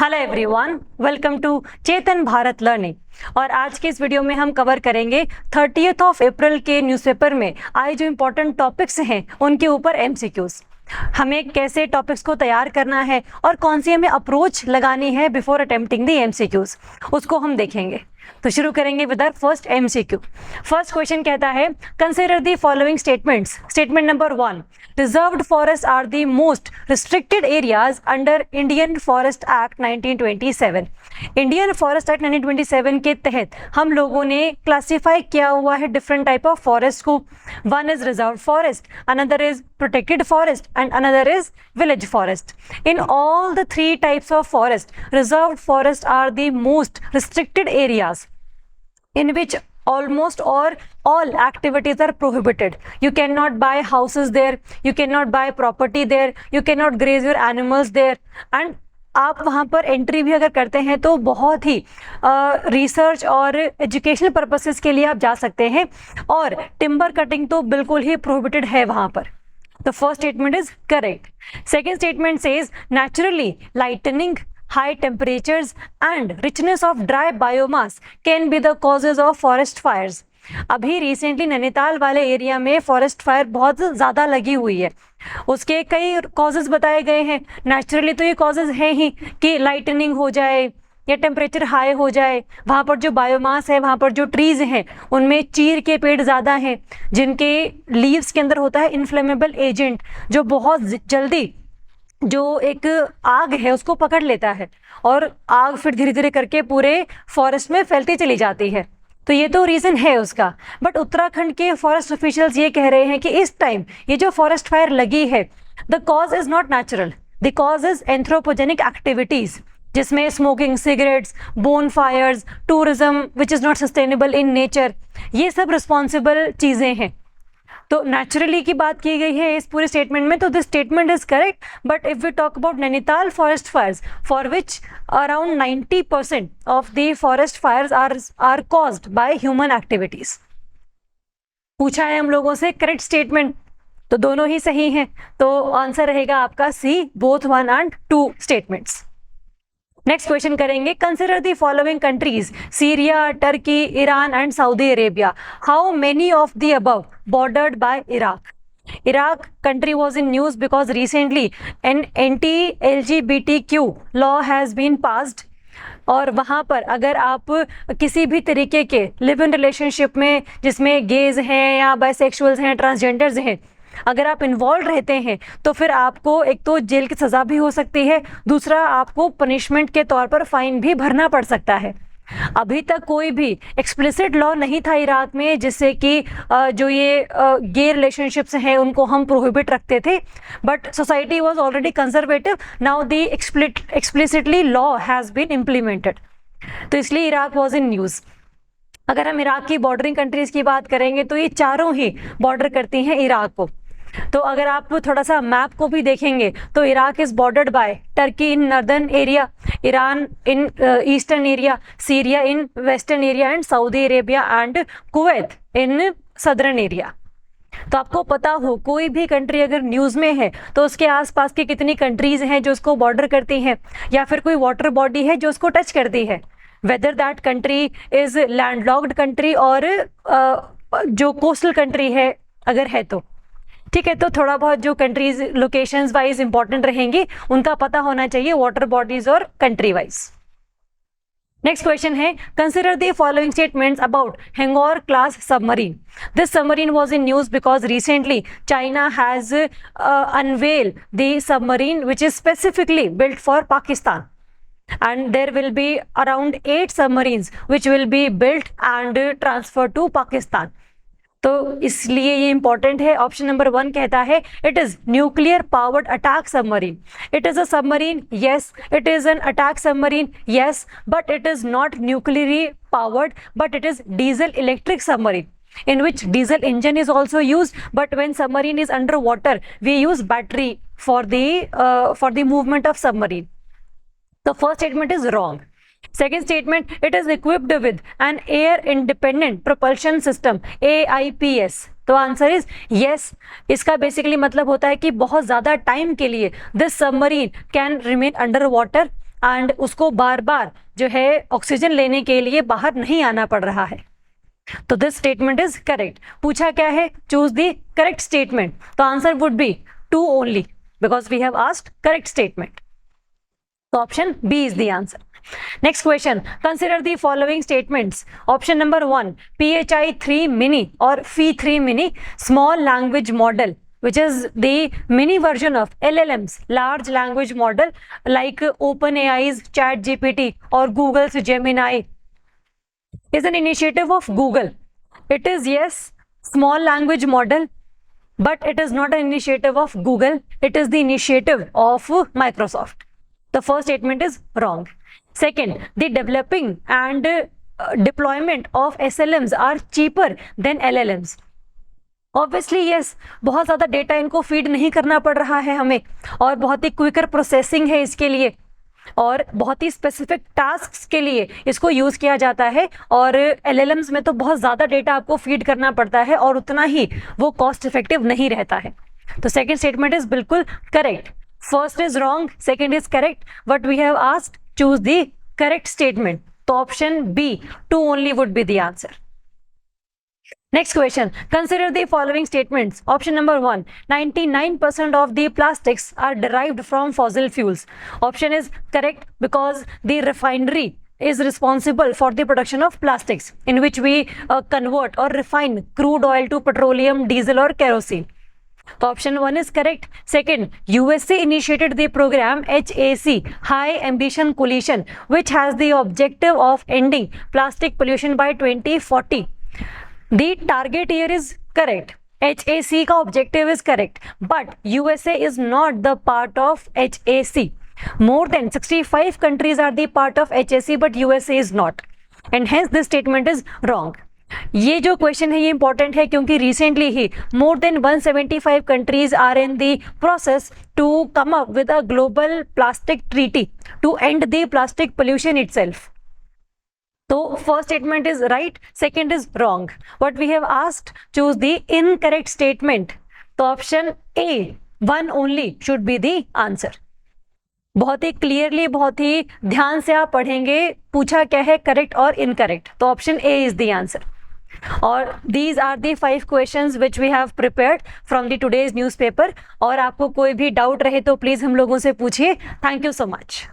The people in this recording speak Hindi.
Hello everyone, welcome to Chetan Bharat learning. और आज के इस वीडियो में हम कवर करेंगे 30th ऑफ अप्रैल के न्यूज़पेपर में आए जो इम्पोर्टेंट टॉपिक्स हैं उनके ऊपर एमसीक्यूज। हमें कैसे टॉपिक्स को तैयार करना है और कौन सी हमें अप्रोच लगानी है बिफोर अटेम्प्टिंग द एमसीक्यूज, उसको हम देखेंगे। तो शुरू करेंगे with our first MCQ. First question कहता है, consider the following statements. Statement number 1, reserved forest are the most restricted areas under Indian forest act 1927। Indian forest act 1927 के तहत हम लोगों ने क्लासिफाई किया हुआ है डिफरेंट टाइप ऑफ फॉरेस्ट को। One is reserve forest, another is protected forest and another is village forest. In all the three types of forest, reserved forests are the most restricted areas in which almost or all activities are prohibited. You cannot buy houses there, you cannot buy property there, you cannot graze your animals there, and आप वहाँ पर एंट्री भी अगर करते हैं तो बहुत ही रिसर्च और एजुकेशनल पर्पसेस के लिए आप जा सकते हैं, और टिम्बर कटिंग तो बिल्कुल ही प्रोहिबिटेड है वहाँ पर। The first statement is correct. Second statement says naturally lightening, high temperatures and richness of dry biomass can be the causes of forest fires. अभी रिसेंटली नैनीताल वाले एरिया में फॉरेस्ट फायर बहुत ज़्यादा लगी हुई है। उसके कई कॉजेज बताए गए हैं। नेचुरली तो ये कॉजेज हैं ही कि लाइटनिंग हो जाए या टेम्परेचर हाई हो जाए, वहाँ पर जो बायोमास है, वहाँ पर जो ट्रीज़ हैं उनमें चीर के पेड़ ज़्यादा हैं जिनके लीव्स के अंदर होता है इन्फ्लेमेबल एजेंट जो बहुत जल्दी जो एक आग है उसको पकड़ लेता है, और आग फिर धीरे धीरे करके पूरे फॉरेस्ट में फैलती चली जाती है। तो ये तो रीज़न है उसका। बट उत्तराखंड के फॉरेस्ट ऑफिशियल्स ये कह रहे हैं कि इस टाइम ये जो फॉरेस्ट फायर लगी है, the cause is not natural, the cause is anthropogenic activities, जिसमें smoking, cigarettes, bonfires, tourism which is not sustainable in nature, ये सब रिस्पॉन्सिबल चीज़ें हैं। तो नेचुरली की बात की गई है इस पूरे स्टेटमेंट में, तो this statement is correct. But if we talk about Nainital forest fires for which around 90% of the forest fires are caused by human activities. पूछा है हम लोगों से करेक्ट स्टेटमेंट, तो दोनों ही सही हैं, तो आंसर रहेगा आपका C, both 1 and 2 statements. Next question करेंगे, consider the following countries Syria, Turkey, Iran and Saudi Arabia. How many of the above bordered by Iraq? Iraq country was in news because recently an anti-LGBTQ law has been passed, और वहाँ पर अगर आप किसी भी तरीके के लिव इन रिलेशनशिप में जिसमें गेज हैं या बाइसेक्सुअल्स हैं, ट्रांसजेंडर्स हैं, अगर आप इन्वॉल्व रहते हैं तो फिर आपको एक तो जेल की सज़ा भी हो सकती है, दूसरा आपको पनिशमेंट के तौर पर फाइन भी भरना पड़ सकता है। अभी तक कोई भी एक्सप्लिसिट लॉ नहीं था इराक में जिससे कि जो ये गे रिलेशनशिप्स हैं उनको हम प्रोहिबिट रखते थे, but society was already conservative, now the explicitly law has been implemented, तो इसलिए इराक वाज इन न्यूज़। अगर हम इराक की बॉर्डरिंग कंट्रीज़ की बात करेंगे तो ये चारों ही बॉर्डर करती हैं इराक को। तो अगर आप थोड़ा सा मैप को भी देखेंगे तो Iraq is bordered by Turkey in northern area, Iran in eastern area, Syria in western area and Saudi Arabia and Kuwait in southern area. तो आपको पता हो कोई भी कंट्री अगर न्यूज़ में है तो उसके आसपास की कितनी कंट्रीज़ हैं जो उसको बॉर्डर करती हैं, या फिर कोई वाटर बॉडी है जो उसको टच करती है, whether that country is landlocked country और जो कोस्टल कंट्री है अगर है तो ठीक है। तो थोड़ा बहुत जो कंट्रीज लोकेशंस वाइज इंपॉर्टेंट रहेंगी उनका पता होना चाहिए, वाटर बॉडीज और कंट्री वाइज। नेक्स्ट क्वेश्चन है, consider the following statements about Hangor class submarine. This submarine was in news because recently China has unveiled the submarine which is specifically built for Pakistan, and there will be around 8 submarines which will be built and transferred to Pakistan. तो इसलिए ये इंपॉर्टेंट है। ऑप्शन नंबर 1 कहता है it is nuclear powered attack submarine. It is a submarine, yes. It is an attack submarine, yes, but it is not nuclearly powered, but it is diesel electric submarine in which diesel engine is also used, but when submarine is under water we use battery for the movement of submarine. The first statement is wrong. Second statement, it is equipped with an air independent propulsion system, AIPS. तो आंसर इज yes. इसका बेसिकली मतलब होता है कि बहुत ज़्यादा टाइम के लिए this submarine can remain under water and उसको बार बार जो है ऑक्सीजन लेने के लिए बाहर नहीं आना पड़ रहा है। तो दिस स्टेटमेंट इज करेक्ट। पूछा क्या है, चूज द करेक्ट स्टेटमेंट, तो answer would be 2 only because we have asked correct statement. तो option B is the answer. Next question, consider the following statements. Option number 1, PHI-3 mini or Phi-3 mini small language model, which is the mini version of LLMs, large language model like OpenAI's ChatGPT or Google's Gemini, is an initiative of Google. It is, yes, small language model, but it is not an initiative of Google. It is the initiative of Microsoft. The first statement is wrong. Second, the developing and deployment of SLMs are cheaper than LLMs. Obviously, yes, बहुत ज़्यादा डेटा इनको फीड नहीं करना पड़ रहा है हमें, और बहुत ही क्विकर प्रोसेसिंग है इसके लिए, और बहुत ही स्पेसिफिक टास्क्स के लिए इसको यूज़ किया जाता है। और LLMs में तो बहुत ज़्यादा डेटा आपको फीड करना पड़ता है और उतना ही वो कॉस्ट इफेक्टिव नहीं रहता है। तो सेकेंड स्टेटमेंट इज बिल्कुल correct. First is wrong, second is correct. What we have asked, choose the correct statement. So option B, 2 only would be the answer. Next question, consider the following statements. Option number 1, 99% of the plastics are derived from fossil fuels. Option is correct because the refinery is responsible for the production of plastics, in which we convert or refine crude oil to petroleum, diesel or kerosene. So option 1 is correct. Second, USA initiated the program HAC, High Ambition Coalition, which has the objective of ending plastic pollution by 2040. The target year is correct. HAC का objective is correct, but USA is not the part of HAC. More than 65 countries are the part of HAC, but USA is not, and hence this statement is wrong. ये जो क्वेश्चन है ये इंपॉर्टेंट है क्योंकि रिसेंटली ही more than 175 countries are in the process to come up with a global plastic treaty to end the plastic pollution itself. तो first statement is right, second is wrong. What we have asked, choose the incorrect statement. तो option A 1 only should be the answer. बहुत ही क्लियरली, बहुत ही ध्यान से आप पढ़ेंगे पूछा क्या है, करेक्ट और इनकरेक्ट, तो option A is the answer. और these are the 5 questions which we have prepared from the today's newspaper. और आपको कोई भी डाउट रहे तो प्लीज़ हम लोगों से पूछिए। Thank you so much.